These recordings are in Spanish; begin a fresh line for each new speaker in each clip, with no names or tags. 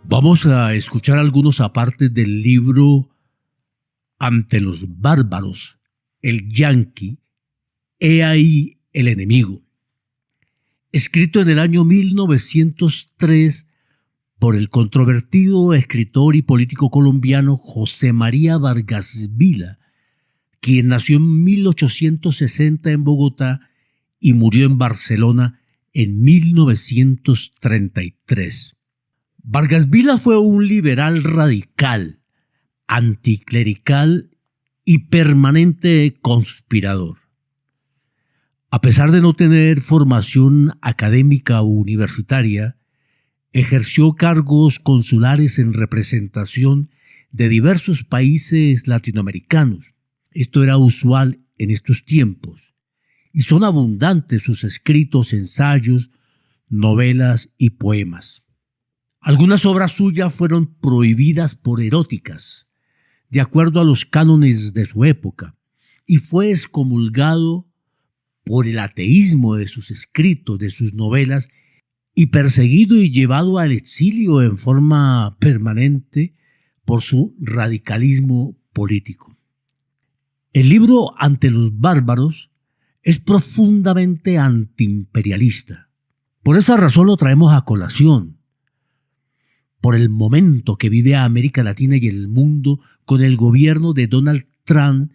Vamos a escuchar algunos apartes del libro Ante los bárbaros, el yanqui, he ahí el enemigo, escrito en el año 1903 por el controvertido escritor y político colombiano José María Vargas Vila, quien nació en 1860 en Bogotá y murió en Barcelona en 1933. Vargas Vila fue un liberal radical, anticlerical y permanente conspirador. A pesar de no tener formación académica o universitaria, ejerció cargos consulares en representación de diversos países latinoamericanos. Esto era usual en estos tiempos, y son abundantes sus escritos, ensayos, novelas y poemas. Algunas obras suyas fueron prohibidas por eróticas, de acuerdo a los cánones de su época, y fue excomulgado por el ateísmo de sus escritos, de sus novelas, y perseguido y llevado al exilio en forma permanente por su radicalismo político. El libro Ante los bárbaros es profundamente antiimperialista. Por esa razón lo traemos a colación, por el momento que vive América Latina y el mundo con el gobierno de Donald Trump,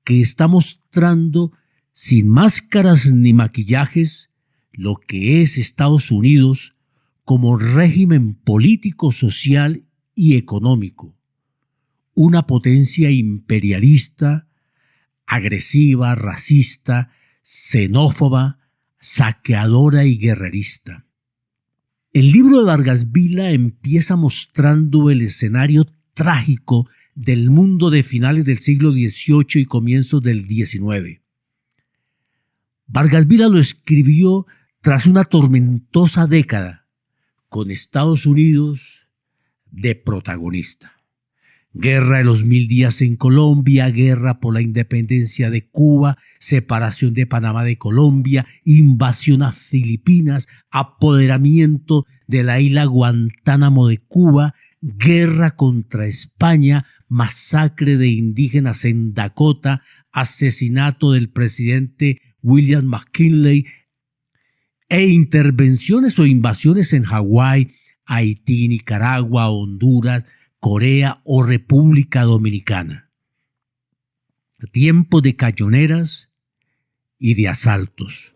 que está mostrando sin máscaras ni maquillajes lo que es Estados Unidos como régimen político, social y económico. Una potencia imperialista, agresiva, racista, xenófoba, saqueadora y guerrerista. El libro de Vargas Vila empieza mostrando el escenario trágico del mundo de finales del siglo XVIII y comienzos del XIX. Vargas Vila lo escribió tras una tormentosa década, con Estados Unidos de protagonista. Guerra de los 1000 días en Colombia, guerra por la independencia de Cuba, separación de Panamá de Colombia, invasión a Filipinas, apoderamiento de la isla Guantánamo de Cuba, guerra contra España, masacre de indígenas en Dakota, asesinato del presidente William McKinley e intervenciones o invasiones en Hawái, Haití, Nicaragua, Honduras, Corea o República Dominicana. Tiempo de cañoneras y de asaltos.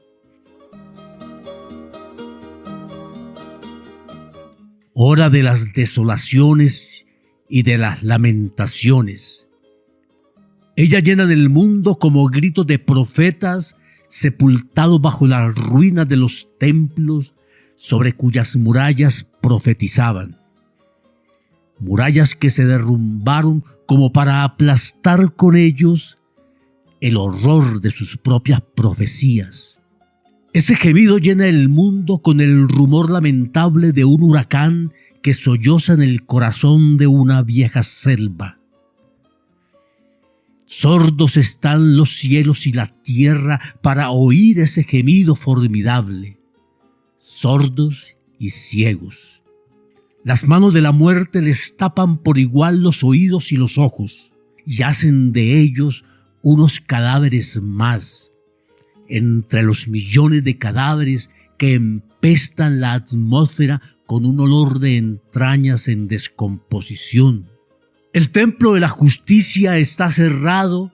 Hora de las desolaciones y de las lamentaciones. Ella llena el mundo como gritos de profetas sepultados bajo las ruinas de los templos sobre cuyas murallas profetizaban. Murallas que se derrumbaron como para aplastar con ellos el horror de sus propias profecías. Ese gemido llena el mundo con el rumor lamentable de un huracán que solloza en el corazón de una vieja selva. Sordos están los cielos y la tierra para oír ese gemido formidable. Sordos y ciegos. Las manos de la muerte les tapan por igual los oídos y los ojos y hacen de ellos unos cadáveres más, entre los millones de cadáveres que empestan la atmósfera con un olor de entrañas en descomposición. El templo de la justicia está cerrado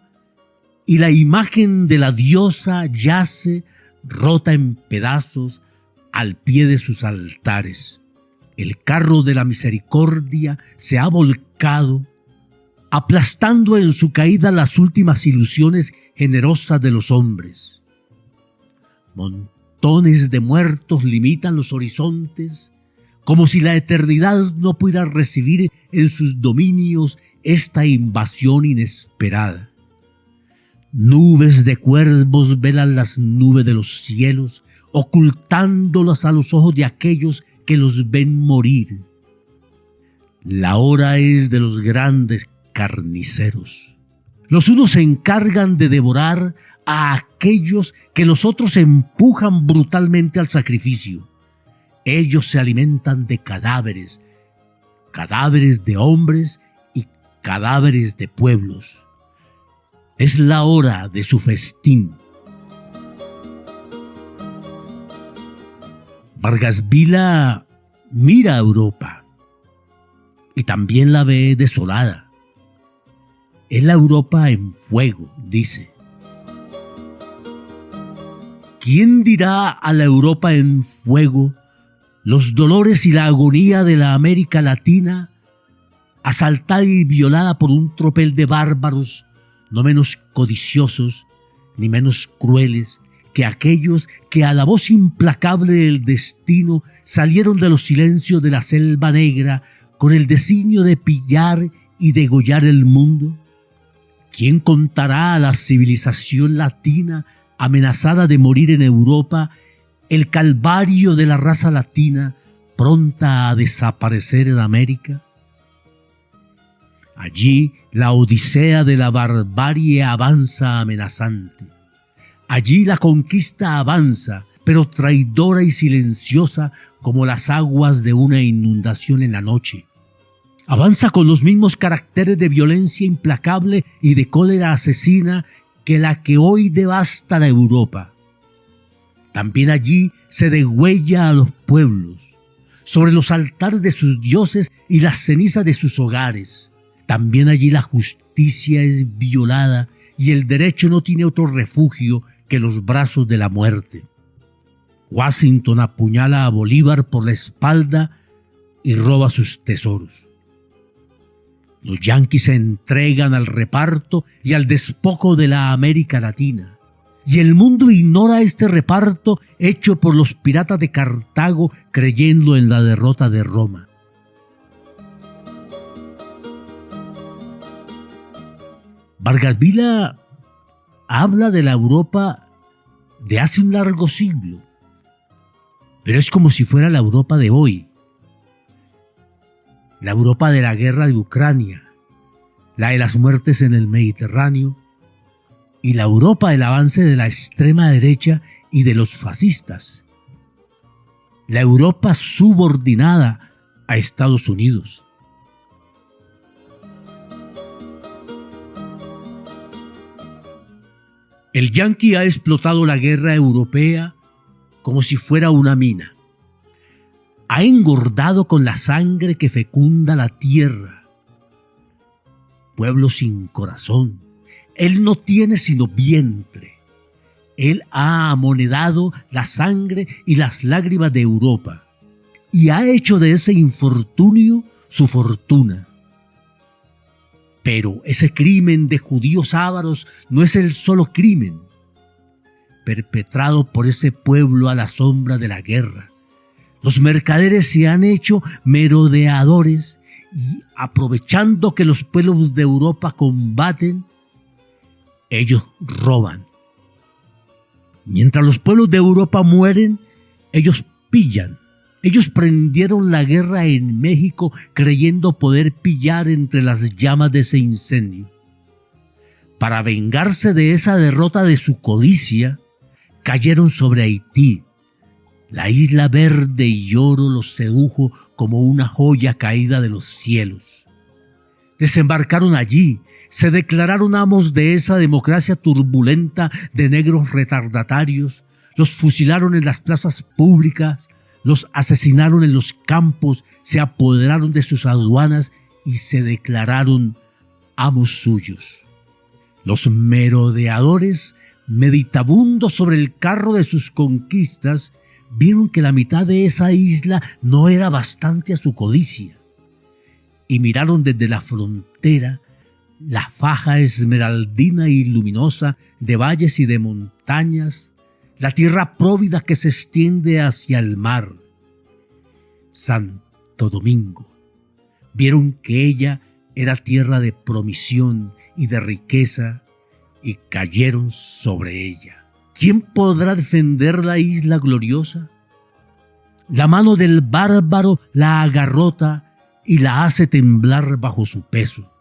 y la imagen de la diosa yace rota en pedazos al pie de sus altares. El carro de la misericordia se ha volcado, aplastando en su caída las últimas ilusiones generosas de los hombres. Montones de muertos limitan los horizontes, como si la eternidad no pudiera recibir en sus dominios esta invasión inesperada. Nubes de cuervos velan las nubes de los cielos, ocultándolas a los ojos de aquellos que los ven morir. La hora es de los grandes carniceros. Los unos se encargan de devorar a aquellos que los otros empujan brutalmente al sacrificio. Ellos se alimentan de cadáveres, cadáveres de hombres y cadáveres de pueblos. Es la hora de su festín. Vargas Vila mira a Europa y también la ve desolada. Es la Europa en fuego, dice. ¿Quién dirá a la Europa en fuego los dolores y la agonía de la América Latina, asaltada y violada por un tropel de bárbaros no menos codiciosos ni menos crueles que aquellos que a la voz implacable del destino salieron de los silencios de la selva negra con el designio de pillar y degollar el mundo? ¿Quién contará a la civilización latina amenazada de morir en Europa el calvario de la raza latina pronta a desaparecer en América? Allí la odisea de la barbarie avanza amenazante. Allí la conquista avanza, pero traidora y silenciosa como las aguas de una inundación en la noche. Avanza con los mismos caracteres de violencia implacable y de cólera asesina que la que hoy devasta la Europa. También allí se degüella a los pueblos, sobre los altares de sus dioses y las cenizas de sus hogares. También allí la justicia es violada y el derecho no tiene otro refugio que los brazos de la muerte. Washington apuñala a Bolívar por la espalda y roba sus tesoros. Los yanquis se entregan al reparto y al despojo de la América Latina. Y el mundo ignora este reparto hecho por los piratas de Cartago creyendo en la derrota de Roma. Vargas Vila habla de la Europa de hace un largo siglo, pero es como si fuera la Europa de hoy. La Europa de la guerra de Ucrania, la de las muertes en el Mediterráneo y la Europa del avance de la extrema derecha y de los fascistas. La Europa subordinada a Estados Unidos. El yanqui ha explotado la guerra europea como si fuera una mina. Ha engordado con la sangre que fecunda la tierra. Pueblo sin corazón. Él no tiene sino vientre. Él ha amonedado la sangre y las lágrimas de Europa y ha hecho de ese infortunio su fortuna. Pero ese crimen de judíos ávaros no es el solo crimen perpetrado por ese pueblo a la sombra de la guerra. Los mercaderes se han hecho merodeadores y, aprovechando que los pueblos de Europa combaten, ellos roban. Mientras los pueblos de Europa mueren, ellos pillan. Ellos prendieron la guerra en México creyendo poder pillar entre las llamas de ese incendio. Para vengarse de esa derrota de su codicia, cayeron sobre Haití. La isla verde y oro los sedujo como una joya caída de los cielos. Desembarcaron allí, se declararon amos de esa democracia turbulenta de negros retardatarios, los fusilaron en las plazas públicas, los asesinaron en los campos, se apoderaron de sus aduanas y se declararon amos suyos. Los merodeadores, meditabundos sobre el carro de sus conquistas, vieron que la mitad de esa isla no era bastante a su codicia y miraron desde la frontera la faja esmeraldina y luminosa de valles y de montañas, la tierra próvida que se extiende hacia el mar. Santo Domingo. Vieron que ella era tierra de promisión y de riqueza y cayeron sobre ella. ¿Quién podrá defender la isla gloriosa? La mano del bárbaro la agarrota y la hace temblar bajo su peso.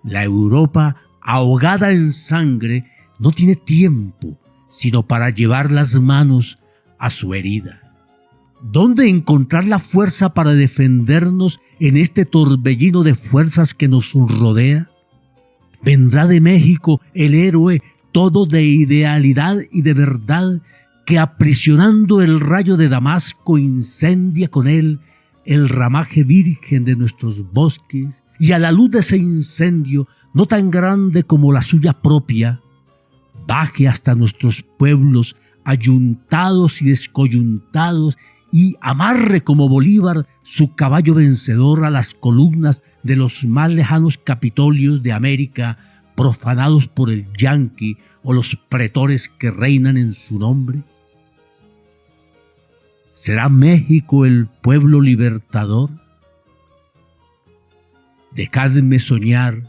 La Europa, ahogada en sangre, no tiene tiempo sino para llevar las manos a su herida. ¿Dónde encontrar la fuerza para defendernos en este torbellino de fuerzas que nos rodea? Vendrá de México el héroe, todo de idealidad y de verdad, que aprisionando el rayo de Damasco incendia con él el ramaje virgen de nuestros bosques, y a la luz de ese incendio, no tan grande como la suya propia, baje hasta nuestros pueblos ayuntados y descoyuntados, y amarre como Bolívar su caballo vencedor a las columnas de los más lejanos capitolios de América, profanados por el yanqui o los pretores que reinan en su nombre? ¿Será México el pueblo libertador? Dejadme soñar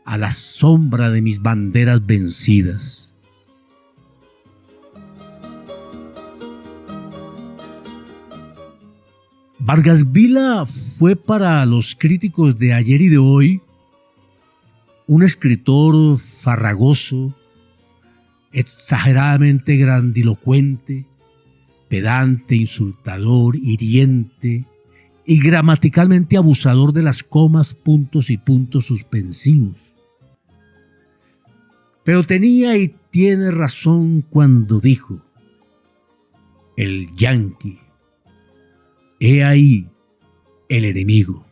a la sombra de mis banderas vencidas. Vargas Vila fue para los críticos de ayer y de hoy un escritor farragoso, exageradamente grandilocuente, pedante, insultador, hiriente y gramaticalmente abusador de las comas, puntos y puntos suspensivos. Pero tenía y tiene razón cuando dijo: el yanqui, he ahí el enemigo.